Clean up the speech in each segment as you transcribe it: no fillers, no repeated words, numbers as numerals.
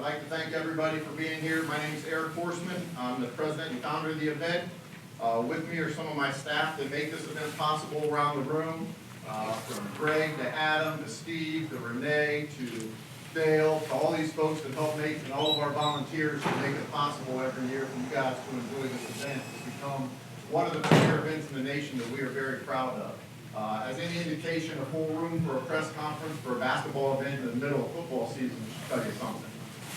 I'd like to thank everybody for being here. My name is Eric Horseman. I'm the president and founder of the event. With me are some of my staff that make this event possible around the room, from Greg to Adam to Steve to Renee to Dale to all these folks that help make, and all of our volunteers that make it possible every year for you guys to enjoy this event. It's become one of the premier events in the nation that we are very proud of. As any indication, a full room for a press conference for a basketball event in the middle of football season should tell you something.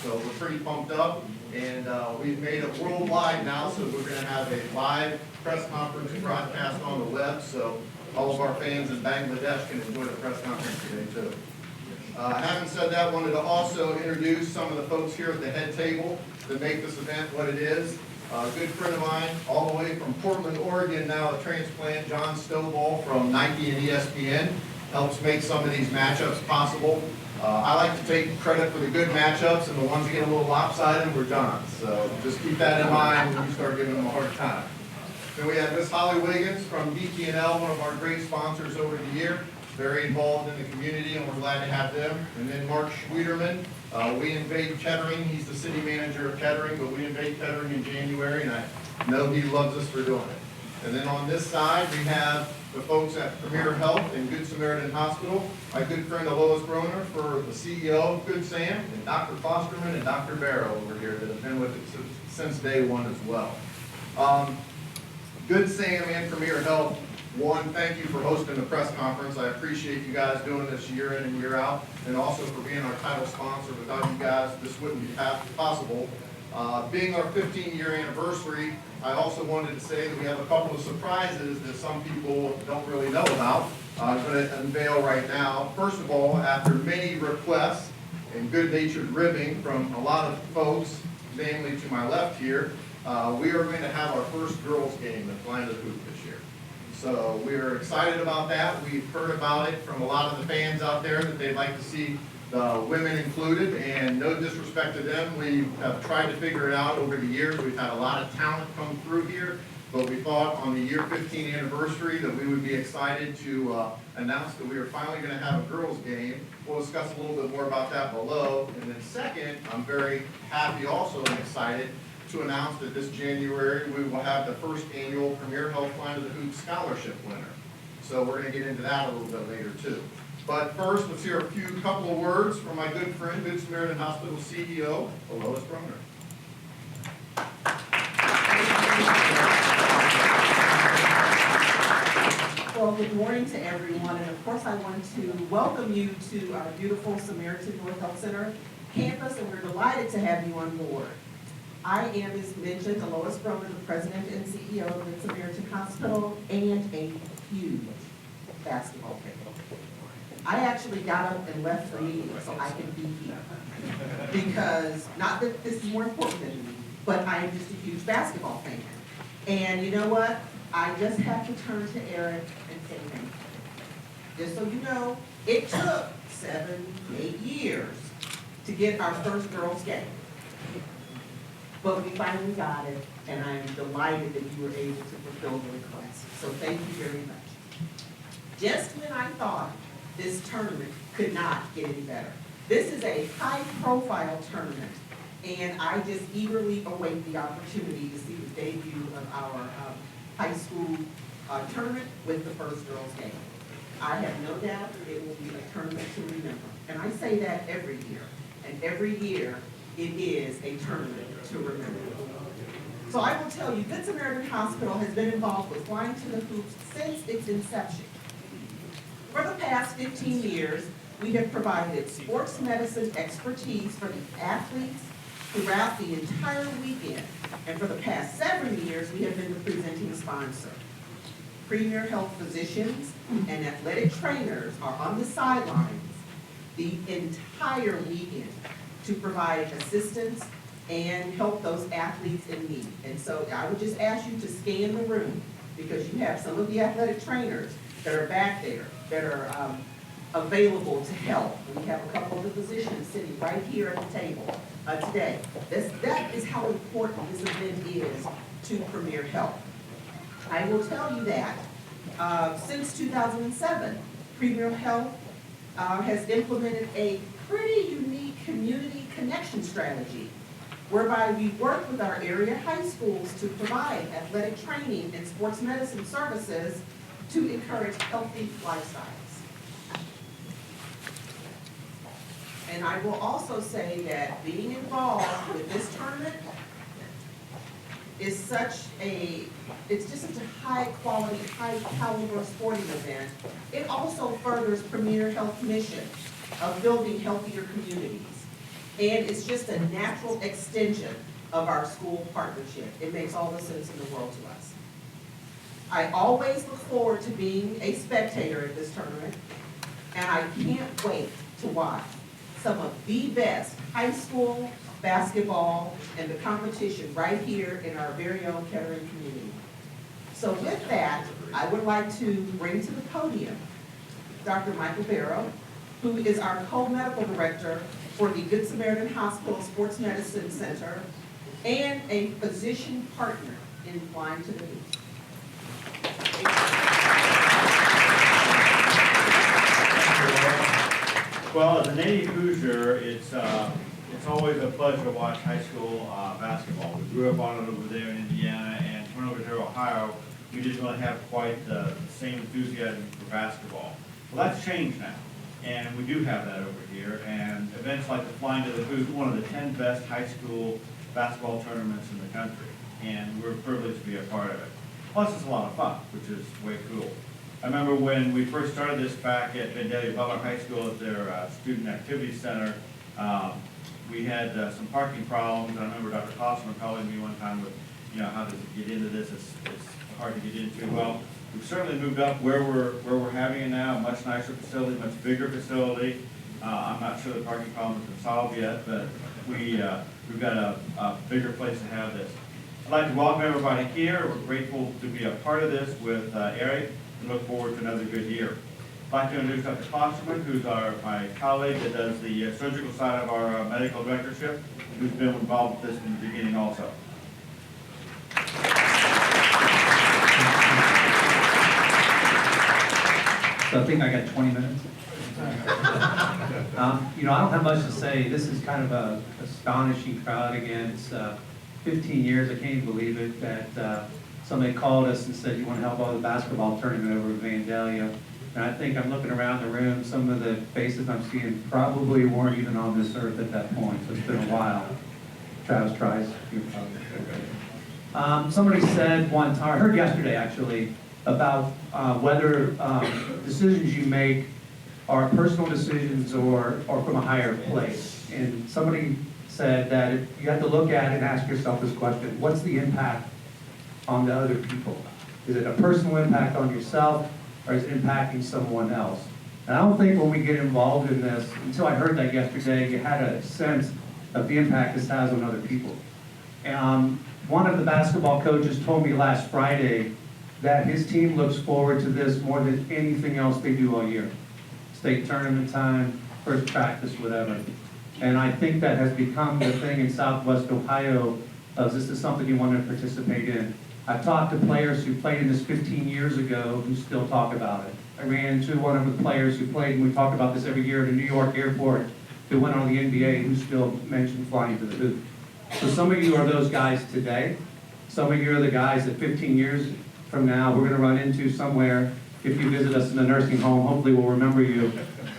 So we're pretty pumped up, and we've made it worldwide now, so we're going to have a live press conference broadcast on the web, so all of our fans in Bangladesh can enjoy the press conference today too. Having said that, wanted to also introduce some of the folks here at the head table that make this event what it is. A good friend of mine, all the way from Portland, Oregon, now a transplant, John Stovall from Nike and ESPN, helps make some of these matchups possible. I like to take credit for the good matchups, and the ones that get a little lopsided were John's. So just keep that in mind when you start giving them a hard time. Then we have Miss Holly Wiggins from BT&L, one of our great sponsors over the year, very involved in the community, and we're glad to have them. And then Mark Schwederman, We Invade Kettering. He's the city manager of Kettering, but We Invade Kettering in January, and I know he loves us for doing it. And then on this side, we have the folks at Premier Health and Good Samaritan Hospital, my good friend Lois Broner for the CEO of Good Sam, and Dr. Fosterman and Dr. Barrow over here that have been with it since day one as well. Good Sam and Premier Health, one, thank you for hosting the press conference. I appreciate you guys doing this year in and year out, and also for being our title sponsor. Without you guys, this wouldn't be possible. Being our 15-year anniversary, I also wanted to say that we have a couple of surprises that some people don't really know about. I'm going to unveil right now. First of all, after many requests and good-natured ribbing from a lot of folks, namely to my left here, we are going to have our first girls game at Flyin this year. So we are excited about that. We've heard about it from a lot of the fans out there that they'd like to see the women included, and no disrespect to them. We have tried to figure it out over the years. We've had a lot of talent come through here, but we thought on the year 15 anniversary that we would be excited to announce that we are finally going to have a girls game. We'll discuss a little bit more about that below. And then second, I'm very happy also and excited to announce that this January we will have the first annual Premier Health Flyin the Hoop Scholarship winner. So we're going to get into that a little bit later too. But first, let's hear a couple of words from my good friend, Good Samaritan Hospital CEO, Lois Broner. Well, good morning to everyone, and of course I want to welcome you to our beautiful Samaritan North Health Center campus, and we're delighted to have you on board. I am, as mentioned, Lois Broner, the president and CEO of the Samaritan Hospital, and a huge basketball fan. I actually got up and left the meeting so I can be here. Because, not that this is more important than me, but I am just a huge basketball fan. And you know what? I just have to turn to Eric and say thank you. Just so you know, it took 7, 8 years to get our first girls' game. But we finally got it, and I am delighted that you were able to fulfill the request. So thank you very much. Just when I thought this tournament could not get any better. This is a high-profile tournament, and I just eagerly await the opportunity to see the debut of our high school tournament with the first girls' game. I have no doubt it will be a tournament to remember. And I say that every year, and every year it is a tournament to remember. So I will tell you, Good Samaritan Hospital has been involved with Flyin to the Hoops since its inception. For the past 15 years, we have provided sports medicine expertise for the athletes throughout the entire weekend. And for the past 7 years, we have been the presenting sponsor. Premier Health physicians and athletic trainers are on the sidelines the entire weekend to provide assistance and help those athletes in need. And so I would just ask you to scan the room, because you have some of the athletic trainers that are back there that are available to help. We have a couple of the physicians sitting right here at the table today. That is how important this event is to Premier Health. I will tell you that since 2007, Premier Health has implemented a pretty unique community connection strategy, whereby we work with our area high schools to provide athletic training and sports medicine services to encourage healthy lifestyles. And I will also say that being involved with this tournament is it's just such a high quality, high caliber sporting event. It also furthers Premier Health's mission of building healthier communities. And it's just a natural extension of our school partnership. It makes all the sense in the world to us. I always look forward to being a spectator at this tournament, and I can't wait to watch some of the best high school basketball and the competition right here in our very own Kettering community. So with that, I would like to bring to the podium Dr. Michael Barrow, who is our co-medical director for the Good Samaritan Hospital Sports Medicine Center and a physician partner in Flyin to the Hoop. Well, as a native Hoosier, it's always a pleasure to watch high school basketball. We grew up on it over there in Indiana, and when over to Ohio, we didn't really have quite the same enthusiasm for basketball. Well, that's changed now, and we do have that over here. And events like the Flyin to the Hoop, one of the 10 best high school basketball tournaments in the country, and we're privileged to be a part of it. Plus, it's a lot of fun, which is way cool. I remember when we first started this back at Vandalia Butler High School at their Student Activity Center, we had some parking problems. I remember Dr. Klossman calling me one time with, how does it get into this? It's hard to get into. Well, we've certainly moved up where we're having it now, a much nicer facility, much bigger facility. I'm not sure the parking problem has been solved yet, but we've got a bigger place to have this. I'd like to welcome everybody here. We're grateful to be a part of this with Eric and look forward to another good year. I'd like to introduce Dr. Klossman, who's my colleague that does the surgical side of our medical directorship, who's been involved with this from the beginning also. So I think I got 20 minutes. I don't have much to say. This is kind of an astonishing crowd again. It's 15 years, I can't even believe it, that somebody called us and said, you want to help out the basketball tournament over at Vandalia. And I think I'm looking around the room, some of the faces I'm seeing probably weren't even on this earth at that point, so it's been a while. Travis tries. Somebody said one time, I heard yesterday actually, about whether decisions you make are personal decisions or from a higher place. And somebody said that you have to look at it and ask yourself this question: what's the impact on the other people? Is it a personal impact on yourself, or is it impacting someone else? And I don't think when we get involved in this, until I heard that yesterday, you had a sense of the impact this has on other people. One of the basketball coaches told me last Friday that his team looks forward to this more than anything else they do all year. State tournament time, first practice, whatever. And I think that has become the thing in Southwest Ohio of this is something you want to participate in. I've talked to players who played in this 15 years ago who still talk about it. I ran into one of the players who played, and we talk about this every year at a New York airport, who went on the NBA, who still mentioned Flyin to the Hoop. So some of you are those guys today. Some of you are the guys that 15 years from now we're going to run into somewhere. If you visit us in a nursing home, hopefully we'll remember you.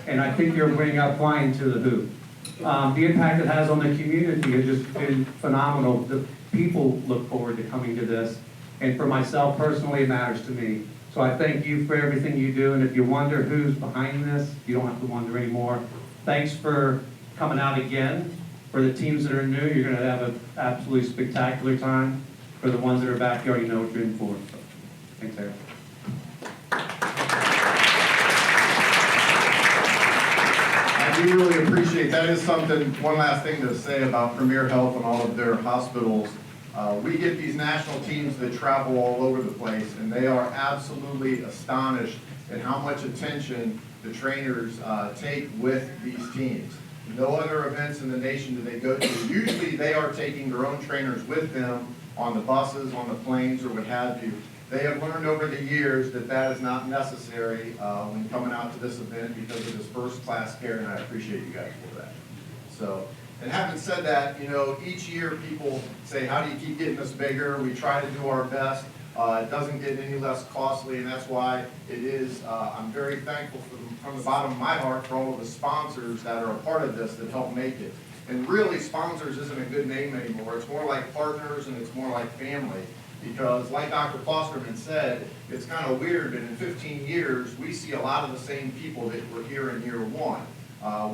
And I think you're bringing up Flyin to the Hoop. The impact it has on the community has just been phenomenal. The people look forward to coming to this. And for myself personally, it matters to me. So I thank you for everything you do. And if you wonder who's behind this, you don't have to wonder anymore. Thanks for coming out again. For the teams that are new, you're going to have an absolutely spectacular time. For the ones that are back, you already know what you're in for. So, thanks, Eric. I do really appreciate that. Is something, one last thing to say about Premier Health and all of their hospitals. We get these national teams that travel all over the place, and they are absolutely astonished at how much attention the trainers take with these teams. No other events in the nation do they go to. Usually they are taking their own trainers with them on the buses, on the planes, or what have you. They have learned over the years that that is not necessary when coming out to this event because of this first-class care, and I appreciate you guys for that. So And having said that, you know, each year people say, how do you keep getting this bigger? We try to do our best. It doesn't get any less costly, and that's why it is, I'm very thankful from the bottom of my heart for all of the sponsors that are a part of this that help make it. And really, sponsors isn't a good name anymore. It's more like partners and it's more like family. Because like Dr. Klosterman said, it's kind of weird, but in 15 years, we see a lot of the same people that were here in year one.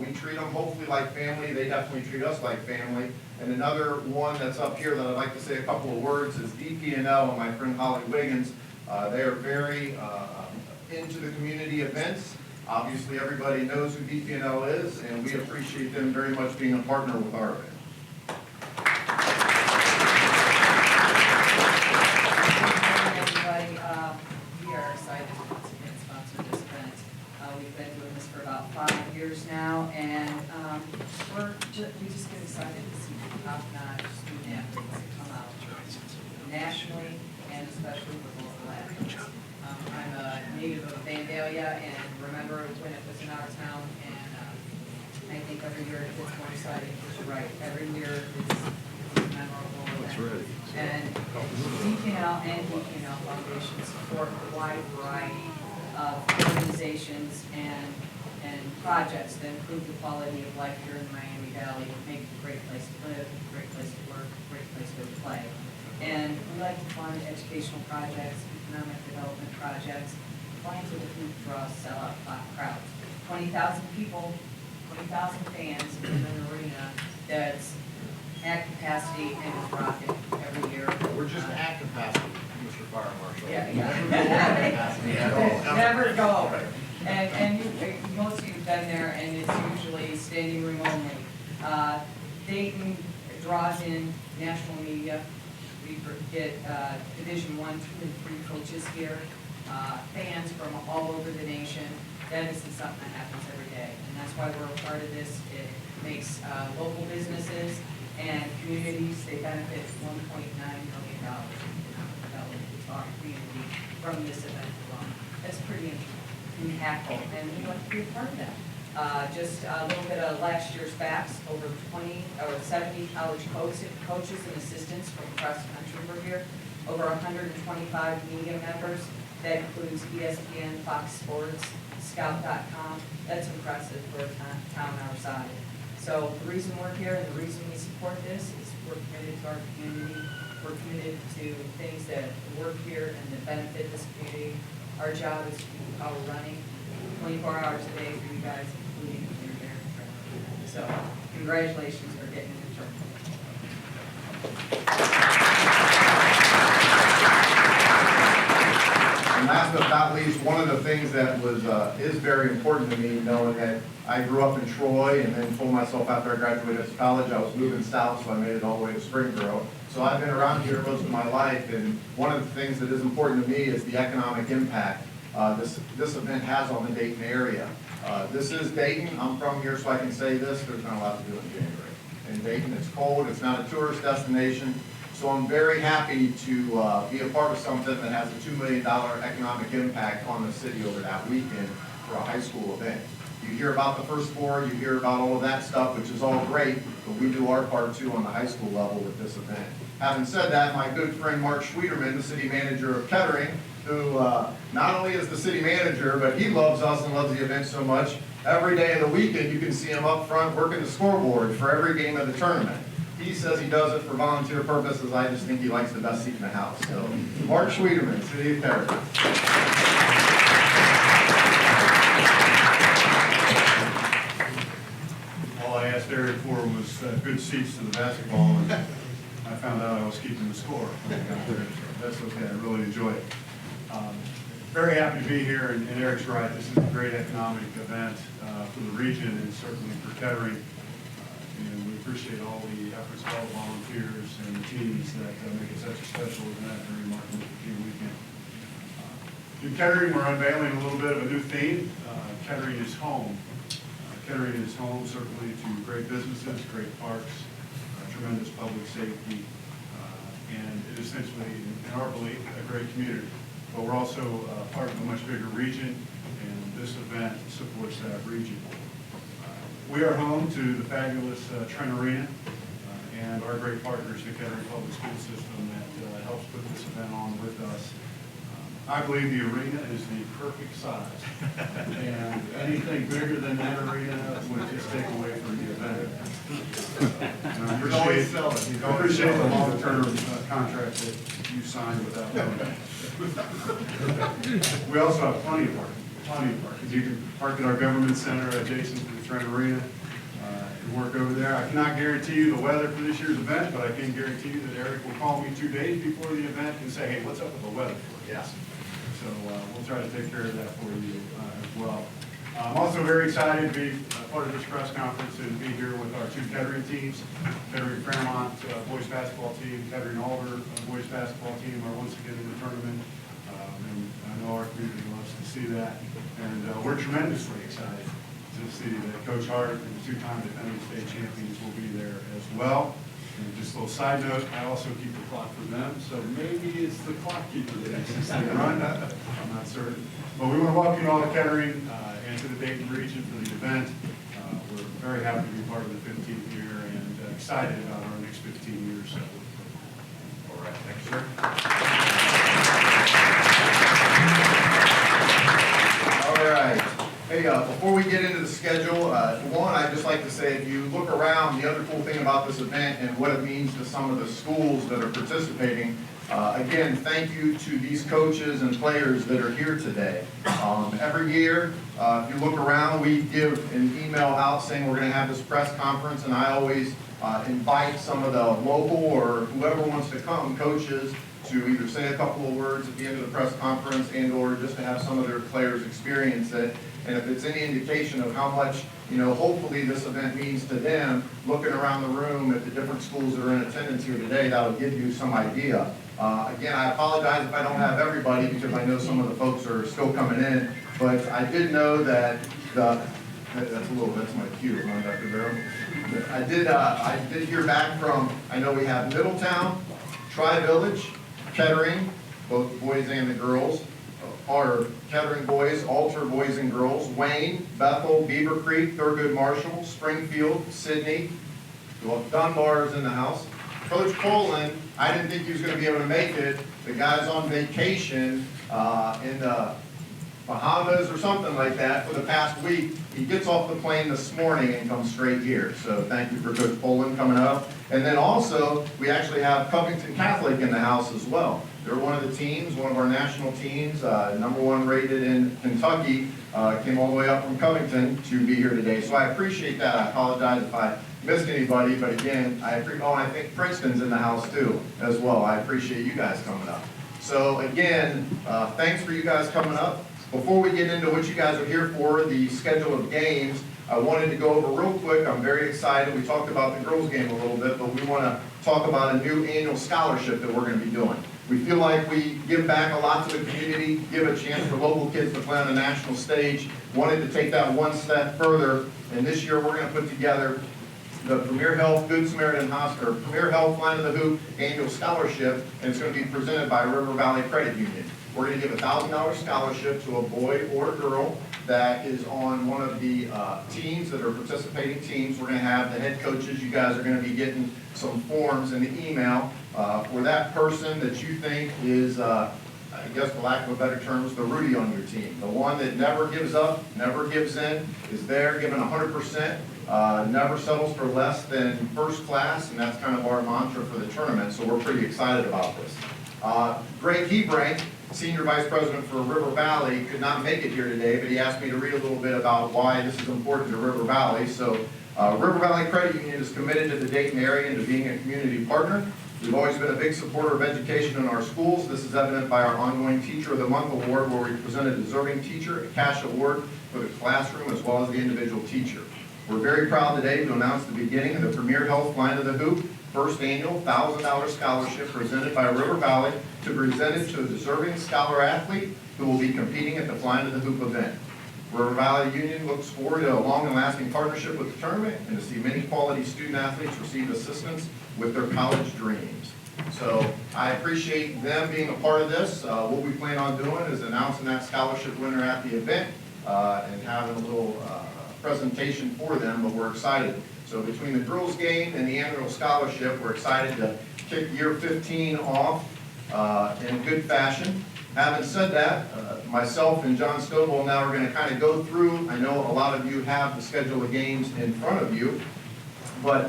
We treat them hopefully like family. They definitely treat us like family. And another one that's up here that I'd like to say a couple of words is DP&L and my friend Holly Wiggins. They are very into the community events. Obviously, everybody knows who DP&L is, and we appreciate them very much being a partner with our event. We are excited to once again sponsor this event. We've been doing this for about 5 years now, and we just get excited to see top-notch student athletes come out nationally and especially with local athletes. I'm a native of Vandalia and remember when it was in our town, and I think every year it gets more exciting because you're right, every year it's memorable. That's right. And DPNL and DPNL Foundation support a wide variety of organizations and projects that improve the quality of life here in the Miami Valley, make it a great place to live, a great place to work, a great place to play. And we like to fund educational projects, economic development projects, trying to draw sellout crowds. 20,000 people, 20,000 fans in an arena that's at capacity and is rocking every year. We're just at capacity, Mr. Fire Marshal. Yeah. Never Never go over. And most of you have been there, and it's usually standing room only. Dayton draws in national media. We get Division I, II, and III coaches here, fans from all over the nation. That isn't something that happens every day, and that's why we're a part of this. It makes local businesses and communities, they benefit $1.9 million in development to our community from this event alone. That's pretty impactful, and we want to be a part of that. Just a little bit of last year's facts, over 70 college coaches and assistants from across the country were here, over 125 media members. That includes ESPN, Fox Sports, Scout.com. That's impressive for a town our size. So the reason we're here and the reason we support this is we're committed to our community. We're committed to things that work here and that benefit this community. Our job is to keep the power running 24 hours a day for you guys, including when you're here. So congratulations for getting in the tournament. And last but not least, one of the things that is very important to me, knowing that I grew up in Troy and then told myself after I graduated from college I was moving south, so I made it all the way to Springboro. So I've been around here most of my life, and one of the things that is important to me is the economic impact this event has on the Dayton area. This is Dayton. I'm from here, so I can say this. There's not a lot to do in January. In Dayton, it's cold. It's not a tourist destination. So I'm very happy to be a part of something that has a $2 million economic impact on the city over that weekend for a high school event. You hear about the first four, you hear about all of that stuff, which is all great, but we do our part too on the high school level with this event. Having said that, my good friend Mark Schwederman, the city manager of Kettering, who not only is the city manager, but he loves us and loves the event so much, every day of the weekend you can see him up front working the scoreboard for every game of the tournament. He says he does it for volunteer purposes. I just think he likes the best seat in the house. So, Mark Schwederman, City of Kettering. All I asked Eric for was good seats to the basketball, and I found out I was keeping the score. That's okay, I really enjoy it. Very happy to be here, and Eric's right, this is a great economic event for the region and certainly for Kettering. And we appreciate all the efforts of all the volunteers and the teams that make it such a special event during Martin Luther King weekend. In Kettering, we're unveiling a little bit of a new theme. Kettering is home. Kettering is home certainly to great businesses, great parks, tremendous public safety, and it is essentially, in our belief, a great community. But we're also part of a much bigger region, and this event supports that region. We are home to the fabulous Trent Arena and our great partners, the Kettering Public School System, that helps put this event on with us. I believe the arena is the perfect size, and anything bigger than that arena would just take away from the event. And I appreciate the long-term contract that you signed with that one. We also have plenty of parking. You can park at our government center adjacent to the Trent Arena and work over there. I cannot guarantee you the weather for this year's event, but I can guarantee you that Eric will call me 2 days before the event and say, hey, what's up with the weather? Yes. So we'll try to take care of that for you as well. I'm also very excited to be part of this press conference and be here with our 2 Kettering teams. Kettering Fairmont boys basketball team, Kettering Alder boys basketball team are once again in the tournament. And I know our community loves to see that. And we're tremendously excited to see that Coach Hart and the 2-time defending state champions will be there as well. And just a little side note, I also keep the clock for them, so maybe it's the clock keeper that makes this thing run. I'm not certain. But we want to welcome you all to Kettering and to the Dayton region for the event. We're very happy to be part of the 15th year and excited about our next 15 years. So. All right, thanks, sir. All right. Hey, before we get into the schedule, one, I'd just like to say, if you look around, the other cool thing about this event and what it means to some of the schools that are participating, again, thank you to these coaches and players that are here today. Every year, if you look around, we give an email out saying we're going to have this press conference, and I always invite some of the local or whoever wants to come, coaches, to either say a couple of words at the end of the press conference and or just to have some of their players experience it. And if it's any indication of how much, hopefully this event means to them, looking around the room at the different schools that are in attendance here today, that'll give you some idea. Again, I apologize if I don't have everybody because I know some of the folks are still coming in, but I did know that that's my cue, Dr. Barrow. I did hear back from, I know we have Middletown, Tri-Village, Kettering, both boys and the girls, are Kettering boys, Alter boys and girls, Wayne, Bethel, Beaver Creek, Thurgood Marshall, Springfield, Sydney, well, Dunbar's in the house. Coach Poland, I didn't think he was going to be able to make it. The guy's on vacation in the Bahamas or something like that for the past week. He gets off the plane this morning and comes straight here. So thank you for Coach Poland coming up. And then also, we actually have Covington Catholic in the house as well. They're one of the teams, one of our national teams, #1 rated in Kentucky, came all the way up from Covington to be here today. So I appreciate that. I apologize if I missed anybody, but again, and I think Princeton's in the house too, as well. I appreciate you guys coming up. So again, thanks for you guys coming up. Before we get into what you guys are here for, the schedule of games, I wanted to go over real quick. I'm very excited. We talked about the girls game a little bit, but we want to talk about a new annual scholarship that we're going to be doing. We feel like we give back a lot to the community, give a chance for local kids to play on the national stage. Wanted to take that one step further, and this year we're going to put together the Premier Health Good Samaritan Hospital, Premier Health Flying to the Hoop annual scholarship, and it's going to be presented by River Valley Credit Union. We're going to give a $1,000 scholarship to a boy or a girl that is on one of the teams that are participating teams. We're going to have the head coaches. You guys are going to be getting some forms in the email for that person that you think is, I guess for lack of a better terms, the Rudy on your team. The one that never gives up, never gives in, is there giving 100%, never settles for less than first class, and that's kind of our mantra for the tournament, so we're pretty excited about this. Greg Hebrank, Senior Vice President for River Valley, could not make it here today, but he asked me to read a little bit about why this is important to River Valley. So River Valley Credit Union is committed to the Dayton area and to being a community partner. We've always been a big supporter of education in our schools. This is evident by our ongoing Teacher of the Month award, where we present a deserving teacher a cash award for the classroom as well as the individual teacher. We're very proud today to announce the beginning of the Premier Health Flying to the Hoop first annual $1,000 scholarship presented by River Valley to be presented to a deserving scholar athlete who will be competing at the Flying to the Hoop event. River Valley Union looks forward to a long and lasting partnership with the tournament and to see many quality student athletes receive assistance with their college dreams. So I appreciate them being a part of this. What we plan on doing is announcing that scholarship winner at the event and having a little presentation for them, but we're excited. So between the girls game and the annual scholarship, we're excited to kick year 15 off in good fashion. Having said that, myself and John Stovall now are going to kind of go through. I know a lot of you have the schedule of games in front of you, but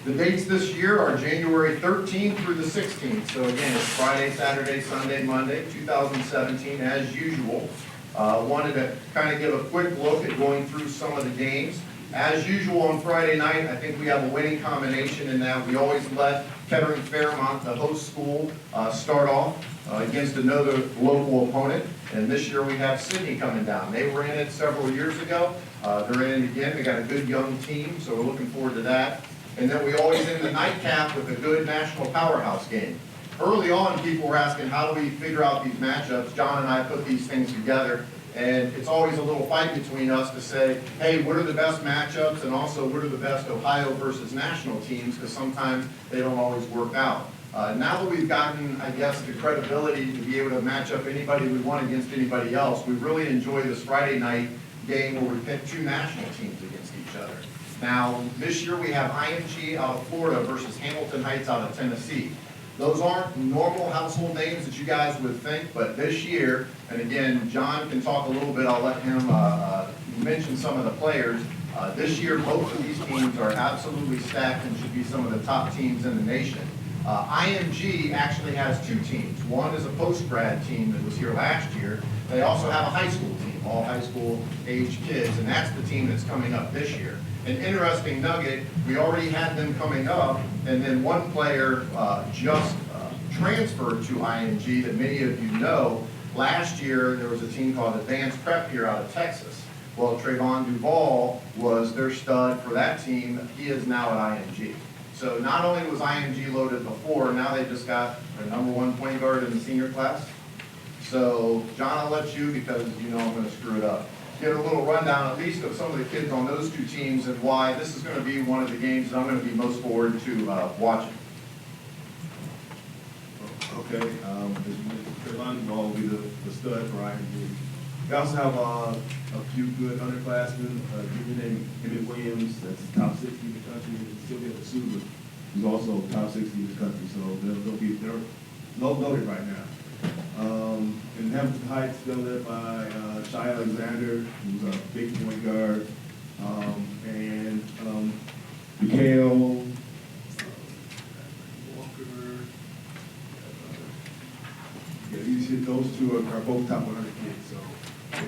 the dates this year are January 13th through the 16th. So again, it's Friday, Saturday, Sunday, Monday, 2017 as usual. Wanted to kind of give a quick look at going through some of the games. As usual on Friday night, I think we have a winning combination in that we always let Kettering Fairmont, the host school, start off against another local opponent. And this year we have Sydney coming down. They were in it several years ago. They're in it again. They got a good young team, so we're looking forward to that. And then we always end the nightcap with a good national powerhouse game. Early on, people were asking, how do we figure out these matchups? John and I put these things together, and it's always a little fight between us to say, hey, what are the best matchups, and also what are the best Ohio versus national teams, because sometimes they don't always work out. Now that we've gotten, I guess, the credibility to be able to match up anybody we want against anybody else, we really enjoy this Friday night game where we pick two national teams against each other. Now, this year we have IMG out of Florida versus Hamilton Heights out of Tennessee. Those aren't normal household names that you guys would think, but this year, and again, John can talk a little bit, I'll let him mention some of the players. This year, both of these teams are absolutely stacked and should be some of the top teams in the nation. IMG actually has two teams. One is a post-grad team that was here last year. They also have a high school team, all high school age kids, and that's the team that's coming up this year. An interesting nugget, we already had them coming up, and then one player just transferred to IMG that many of you know. Last year, there was a team called Advanced Prep here out of Texas. Well, Trayvon Duvall was their stud for that team. He is now at IMG. So not only was IMG loaded before, now they just got their #1 point guard in the senior class. So, John, I'll let you, because you know I'm going to screw it up, get a little rundown at least of some of the kids on those two teams and why this is going to be one of the games that I'm going to be most forward to watching. Okay, Trayvon Duvall will be the stud for IMG. We also have a few good underclassmen, a junior named Emmett Williams, that's top 60 in the country, and Sylvia Pursuit, who's also top 60 in the country, so they're loaded right now. In Hamilton Heights, they're led by Shai Alexander, who's a big point guard, and Mikhail Walker. Those two are both top 100 kids, so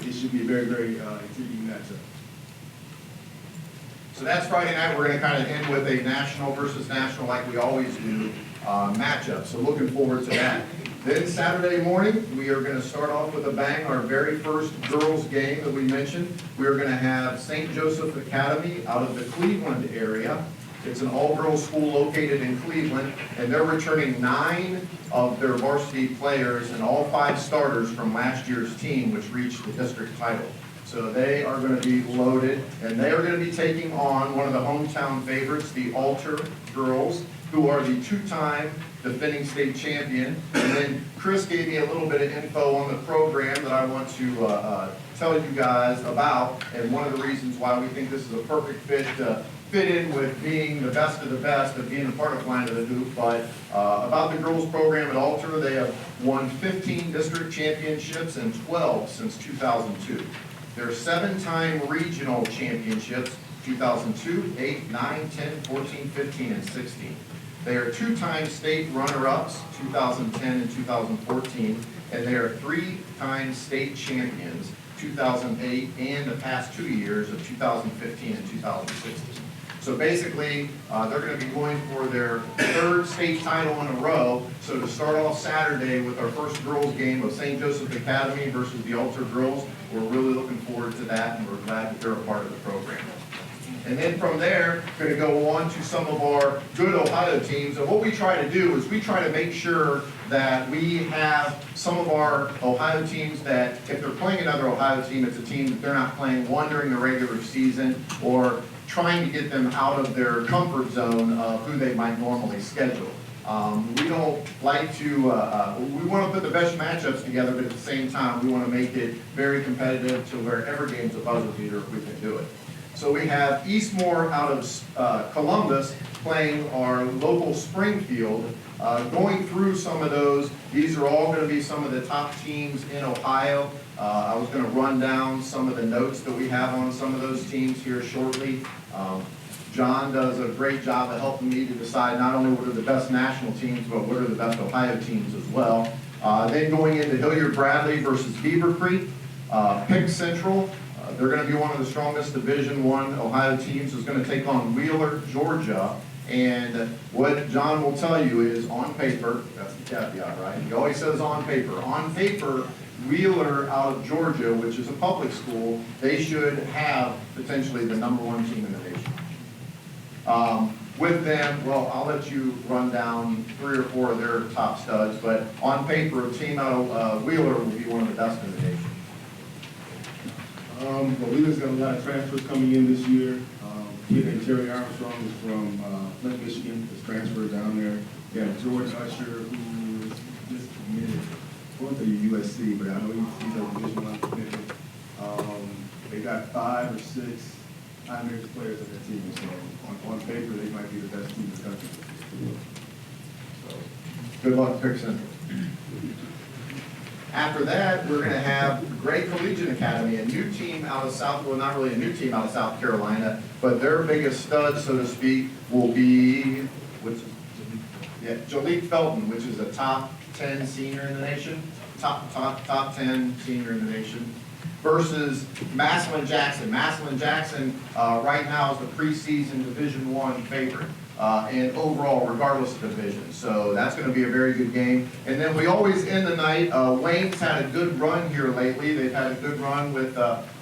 it should be a very, very intriguing matchup. So that's Friday night. We're going to kind of end with a national versus national, like we always do, matchup. So looking forward to that. Then Saturday morning, we are going to start off with a bang. Our very first girls game that we mentioned. We are going to have St. Joseph Academy out of the Cleveland area. It's an all-girls school located in Cleveland, and they're returning 9 of their varsity players and all 5 starters from last year's team, which reached the district title. So they are going to be loaded, and they are going to be taking on one of the hometown favorites, the Alter girls, who are the 2-time defending state champion. And then Chris gave me a little bit of info on the program that I want to tell you guys about, and one of the reasons why we think this is a perfect fit in with being the best of being a part of Flyin to the Hoop. But about the girls program at Alter, they have won 15 district championships and 12 since 2002. They're 7-time regional championships, 2002, 8, 9, 10, 14, 15, and 16. They are 2-time state runner-ups, 2010 and 2014, and they are 3-time state champions, 2008 and the past 2 years of 2015 and 2016. So basically, they're going to be going for their 3rd state title in a row. So to start off Saturday with our first girls game of St. Joseph Academy versus the Alter girls, we're really looking forward to that, and we're glad that they're a part of the program. And then from there, we're going to go on to some of our good Ohio teams. And what we try to do is we try to make sure that we have some of our Ohio teams that if they're playing another Ohio team, it's a team that they're not playing one during the regular season or trying to get them out of their comfort zone of who they might normally schedule. We don't like to, we want to put the best matchups together, but at the same time, we want to make it very competitive to where every game's a buzzer beater if we can do it. So we have Eastmore out of Columbus playing our local Springfield. Going through some of those, these are all going to be some of the top teams in Ohio. I was going to run down some of the notes that we have on some of those teams here shortly. John does a great job of helping me to decide not only what are the best national teams, but what are the best Ohio teams as well. Then going into Hilliard-Bradley versus Beaver Creek, Pick Central. They're going to be one of the strongest Division I Ohio teams. Is going to take on Wheeler, Georgia. And what John will tell you is on paper, that's the caveat, right? He always says on paper. On paper, Wheeler out of Georgia, which is a public school, they should have potentially the #1 team in the nation. With them, well, I'll let you run down 3 or 4 of their top studs, but on paper, a team out of Wheeler will be one of the best in the nation. Well, Wheeler's got a lot of transfers coming in this year. Kid named Terry Armstrong is from Flint, Michigan, is transferred down there. We have George Usher, who is just committed, going to USC, but I know he's a Division I committed. They got 5 or 6 high-major players on their team, so on paper, they might be the best team in the country. So, good luck, Pick Central. After that, we're going to have Gray Collegiate Academy, a new team out of South, well, not really a new team out of South Carolina, but their biggest stud, so to speak, will be, Jalik Felton, which is a top 10 senior in the nation, top 10 senior in the nation, versus Massillon Jackson. Massillon Jackson right now is the preseason Division I favorite. And overall, regardless of division. So that's going to be a very good game. And then we always end the night, Wayne's had a good run here lately. They've had a good run with,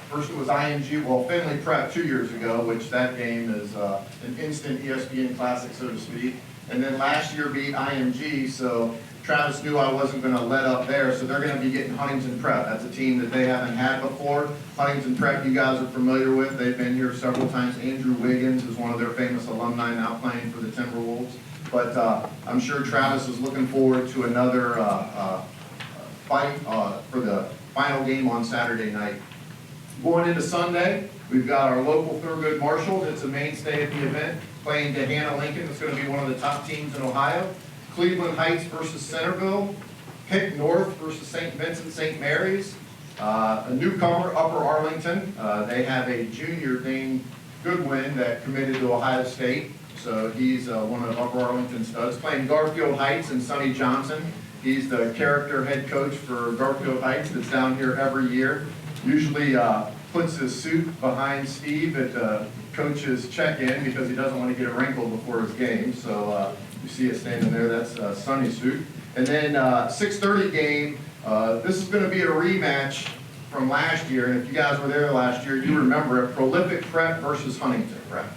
first it was IMG, well, Finley Prep 2 years ago, which that game is an instant ESPN classic, so to speak. And then last year beat IMG, so Travis knew I wasn't going to let up there, so they're going to be getting Huntington Prep. That's a team that they haven't had before. Huntington Prep, you guys are familiar with. They've been here several times. Andrew Wiggins is one of their famous alumni now playing for the Timberwolves. But I'm sure Travis is looking forward to another fight for the final game on Saturday night. Going into Sunday, we've got our local Thurgood Marshall. It's a mainstay at the event, playing Gahanna Lincoln. It's going to be one of the top teams in Ohio. Cleveland Heights versus Centerville, Pick North versus St. Vincent St. Mary's, a newcomer, Upper Arlington. They have a junior named Goodwin that committed to Ohio State, so he's one of Upper Arlington's studs. Playing Garfield Heights and Sonny Johnson. He's the character head coach for Garfield Heights that's down here every year. Usually puts his suit behind Steve at the coach's check-in because he doesn't want to get a wrinkle before his game, so you see us standing there, that's Sonny's suit. And then 6:30 game, this is going to be a rematch from last year, and if you guys were there last year, you remember it, Prolific Prep versus Huntington Prep.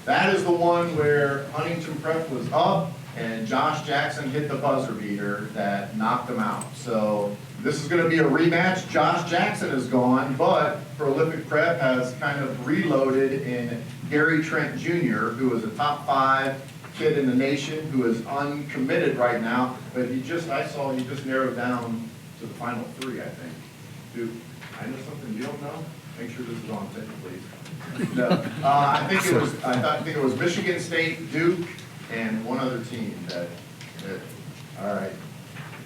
That is the one where Huntington Prep was up, and Josh Jackson hit the buzzer beater that knocked them out. So this is going to be a rematch. Josh Jackson is gone, but Prolific Prep has kind of reloaded in Gary Trent Jr., who is a top 5 kid in the nation who is uncommitted right now, but I saw he just narrowed down to the final 3, I think. Dude, I know something you don't know? Make sure this is on tape, please. No, I think it was Michigan State, Duke, and one other team that all right.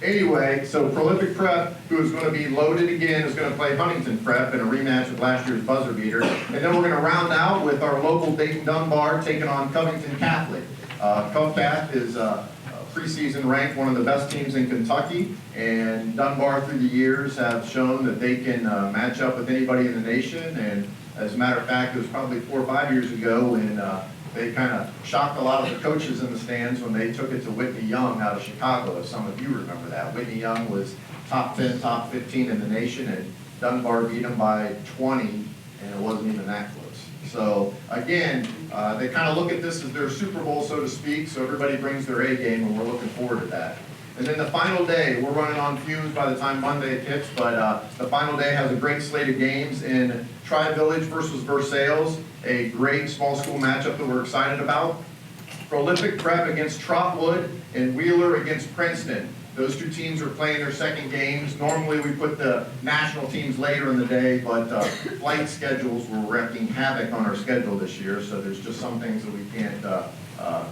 Anyway, so Prolific Prep, who is going to be loaded again, is going to play Huntington Prep in a rematch with last year's buzzer beater. And then we're going to round out with our local Dayton Dunbar taking on Covington Catholic. Covcath is preseason ranked one of the best teams in Kentucky, and Dunbar through the years have shown that they can match up with anybody in the nation. And as a matter of fact, it was probably 4 or 5 years ago when they kind of shocked a lot of the coaches in the stands when they took it to Whitney Young out of Chicago, if some of you remember that. Whitney Young was top 10, top 15 in the nation, and Dunbar beat them by 20, and it wasn't even that close. So again, they kind of look at this as their Super Bowl, so to speak, so everybody brings their A game, and we're looking forward to that. And then the final day, we're running on fumes by the time Monday hits, but the final day has a great slate of games in Tri-Village versus Versailles, a great small school matchup that we're excited about. Prolific Prep against Trotwood, and Wheeler against Princeton. Those two teams are playing their second games. Normally, we put the national teams later in the day, but flight schedules were wreaking havoc on our schedule this year, so there's just some things that we can't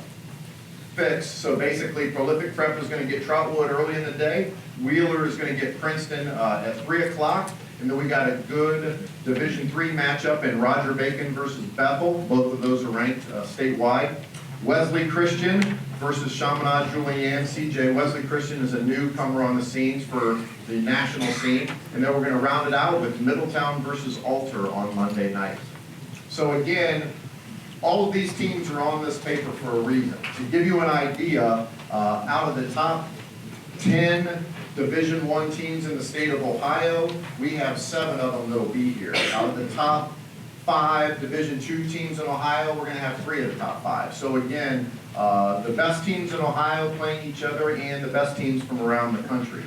fix. So basically, Prolific Prep is going to get Troutwood early in the day. Wheeler is going to get Princeton at 3 o'clock. And then we got a good Division III matchup in Roger Bacon versus Bethel. Both of those are ranked statewide. Wesley Christian versus Chaminade Julienne. CJ, Wesley Christian is a newcomer on the scenes for the national scene. And then we're going to round it out with Middletown versus Alter on Monday night. So again, all of these teams are on this paper for a reason. To give you an idea, out of the top 10 Division I teams in the state of Ohio, we have 7 of them that will be here. Out of the top 5 Division II teams in Ohio, we're going to have 3 of the top 5. So again, the best teams in Ohio playing each other and the best teams from around the country.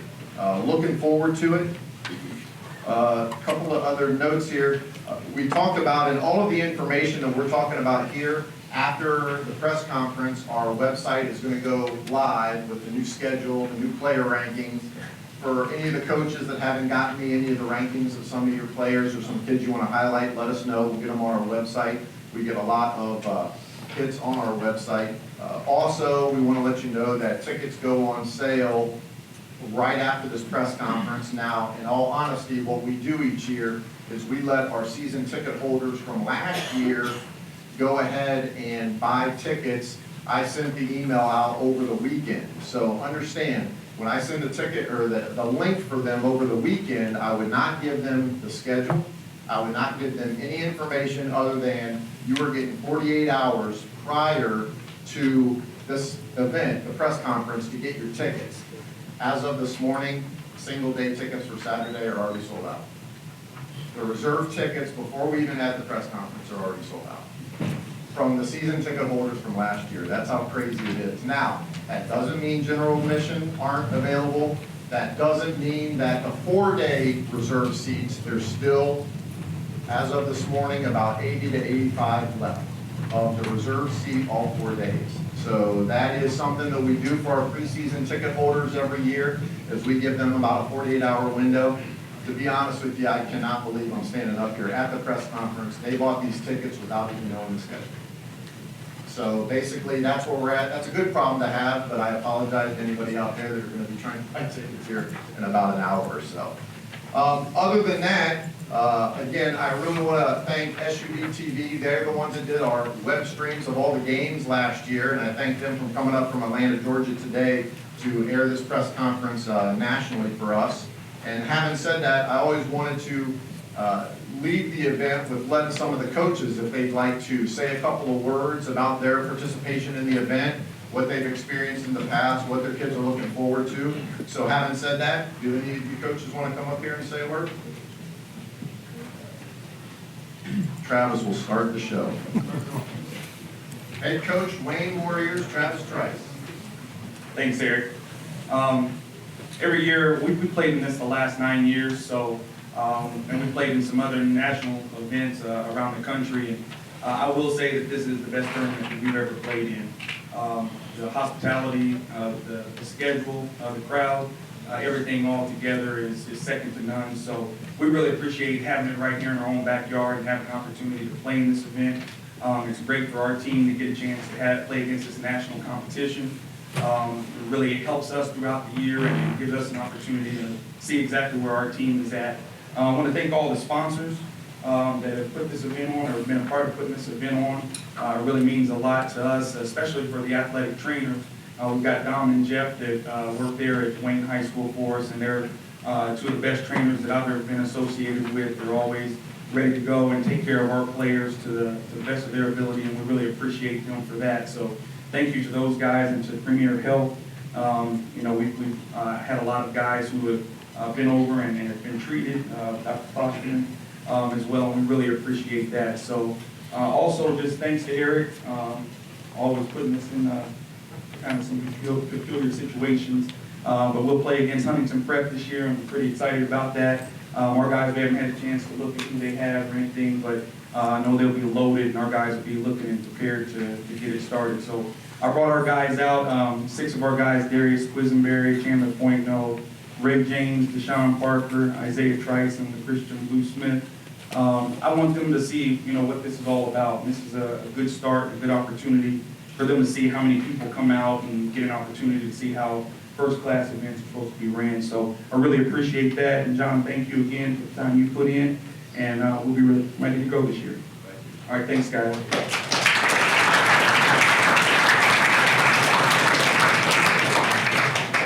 Looking forward to it. A couple of other notes here. We talked about, and all of the information that we're talking about here, after the press conference, our website is going to go live with the new schedule, the new player rankings. For any of the coaches that haven't gotten me any of the rankings of some of your players or some kids you want to highlight, let us know. We'll get them on our website. We get a lot of kids on our website. Also, we want to let you know that tickets go on sale right after this press conference. Now, in all honesty, what we do each year is we let our season ticket holders from last year go ahead and buy tickets. I sent the email out over the weekend. So understand, when I send a ticket or the link for them over the weekend, I would not give them the schedule. I would not give them any information other than you are getting 48 hours prior to this event, the press conference, to get your tickets. As of this morning, single day tickets for Saturday are already sold out. The reserve tickets before we even had the press conference are already sold out. From the season ticket holders from last year. That's how crazy it is. Now, that doesn't mean general admission aren't available. That doesn't mean that the 4-day reserve seats, there's still, as of this morning, about 80 to 85 left of the reserve seat all 4 days. So that is something that we do for our preseason ticket holders every year, is we give them about a 48-hour window. To be honest with you, I cannot believe I'm standing up here at the press conference. They bought these tickets without even knowing the schedule. So basically, that's where we're at. That's a good problem to have, but I apologize to anybody out there that are going to be trying to buy tickets here in about an hour or so. Other than that, again, I really want to thank SUVtv. They're the ones that did our web streams of all the games last year, and I thank them for coming up from Atlanta, Georgia today to air this press conference nationally for us. And having said that, I always wanted to leave the event with letting some of the coaches, if they'd like to say a couple of words about their participation in the event, what they've experienced in the past, what their kids are looking forward to. So having said that, do any of you coaches want to come up here and say a word? Travis will start the show. Head coach, Wayne Warriors, Travis Trice. Thanks, Eric. Every year, we played in this the last 9 years, so, and we played in some other national events around the country. And I will say that this is the best tournament that we've ever played in. The hospitality, the schedule, the crowd, everything all together is second to none. So we really appreciate having it right here in our own backyard and having an opportunity to play in this event. It's great for our team to get a chance to play against this national competition. It really helps us throughout the year and gives us an opportunity to see exactly where our team is at. I want to thank all the sponsors that have put this event on or have been a part of putting this event on. It really means a lot to us, especially for the athletic trainers. We've got Dom and Jeff that work there at Wayne High School for us, and they're two of the best trainers that I've ever been associated with. They're always ready to go and take care of our players to the best of their ability, and we really appreciate them for that. So thank you to those guys and to Premier Health. You know, we've had a lot of guys who have been over and have been treated, Dr. Foster as well, and we really appreciate that. So also just thanks to Eric, always putting us in kind of some peculiar situations. But we'll play against Huntington Prep this year, and we're pretty excited about that. Our guys, we haven't had a chance to look at who they have or anything, but I know they'll be loaded, and our guys will be looking and prepared to get it started. So I brought our guys out, 6 of our guys, Darius Quisenberry, Chandler Pointno, Ray James, Deshaun Parker, Isaiah Trice, and Christian Blue Smith. I want them to see, what this is all about. This is a good start, a good opportunity for them to see how many people come out and get an opportunity to see how first-class events are supposed to be ran. So I really appreciate that. And John, thank you again for the time you put in, and we'll be really ready to go this year. All right, thanks, guys.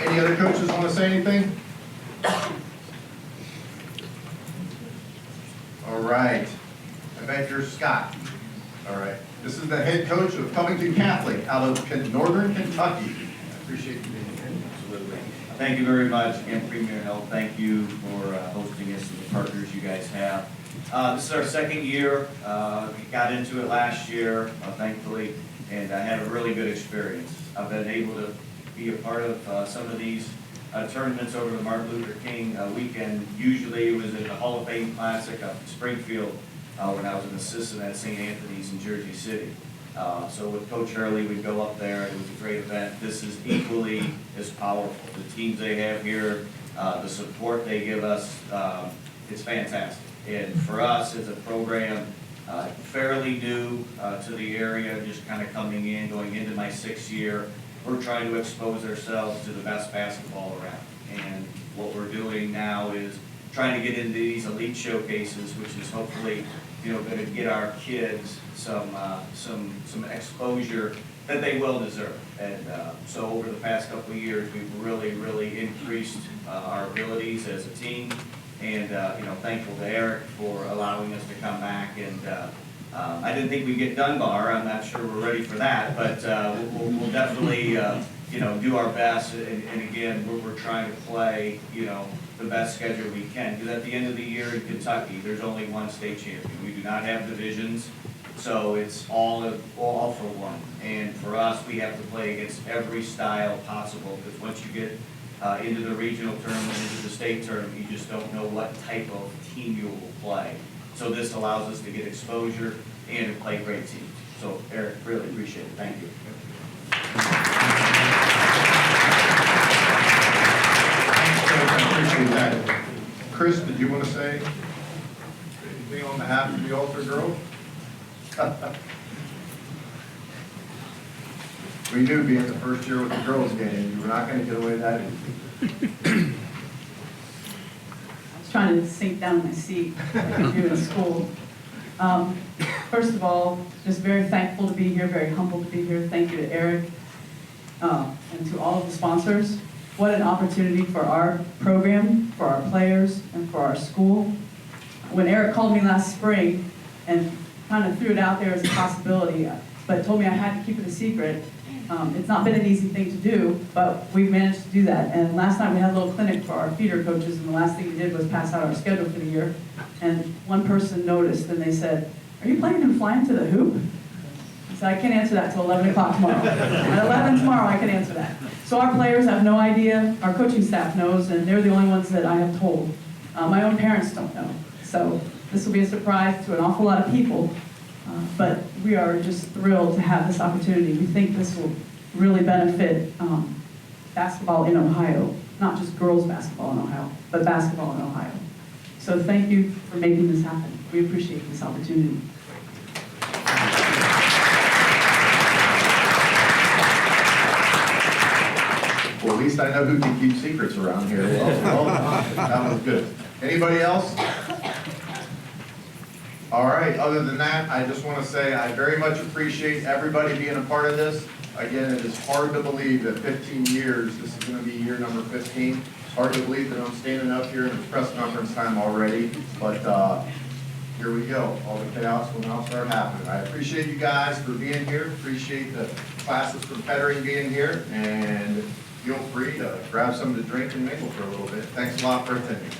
Any other coaches want to say anything? All right. I bet you're Scott. All right. This is the head coach of Covington Catholic out of Northern Kentucky. I appreciate you being here. Absolutely. Thank you very much. Again, Premier Health, thank you for hosting us and the partners you guys have. This is our second year. We got into it last year, thankfully, and I had a really good experience. I've been able to be a part of some of these tournaments over the Martin Luther King weekend. Usually it was at the Hall of Fame Classic up in Springfield when I was an assistant at St. Anthony's in Jersey City. So with Coach Hurley, we'd go up there. It was a great event. This is equally as powerful. The teams they have here, the support they give us, it's fantastic. And for us as a program, fairly new to the area, just kind of coming in, going into my 6th year, we're trying to expose ourselves to the best basketball around. And what we're doing now is trying to get into these elite showcases, which is hopefully, going to get our kids some exposure that they well deserve. And so over the past couple of years, we've really increased our abilities as a team. And thankful to Eric for allowing us to come back. And I didn't think we'd get Dunbar. I'm not sure we're ready for that, but we'll definitely do our best. And again, we're trying to play the best schedule we can, because at the end of the year in Kentucky, there's only one state champion. We do not have divisions, so it's all for one. And for us, we have to play against every style possible, because once you get into the regional tournament, into the state tournament, you just don't know what type of team you will play. So this allows us to get exposure and to play great teams. So Eric, really appreciate it. Thank you. I appreciate that. Chris, did you want to say anything on behalf of the Altar Girls? We knew being the first year with the girls game, you were not going to get away that easy. I was trying to sink down in my seat like I do in school. First of all, just very thankful to be here, very humble to be here. Thank you to Eric and to all of the sponsors. What an opportunity for our program, for our players, and for our school. When Eric called me last spring and kind of threw it out there as a possibility, but told me I had to keep it a secret, it's not been an easy thing to do, but we've managed to do that. And last night we had a little clinic for our feeder coaches, and the last thing we did was pass out our schedule for the year. And one person noticed, and they said, "Are you planning on flying to the hoop?" I said, "I can't answer that till 11 o'clock tomorrow." At 11 tomorrow, I can answer that. So our players have no idea, our coaching staff knows, and they're the only ones that I have told. My own parents don't know. So this will be a surprise to an awful lot of people. But we are just thrilled to have this opportunity. We think this will really benefit basketball in Ohio, not just girls basketball in Ohio, but basketball in Ohio. So thank you for making this happen. We appreciate this opportunity. Well, at least I know who can keep secrets around here. Well, that was good. Anybody else? All right, other than that, I just want to say I very much appreciate everybody being a part of this. Again, it is hard to believe that 15 years, this is going to be year number 15. It's hard to believe that I'm standing up here in the press conference time already, but here we go. All the chaos will now start happening. I appreciate you guys for being here. Appreciate the classes from Kettering being here, and feel free to grab something to drink and mingle for a little bit. Thanks a lot for attending.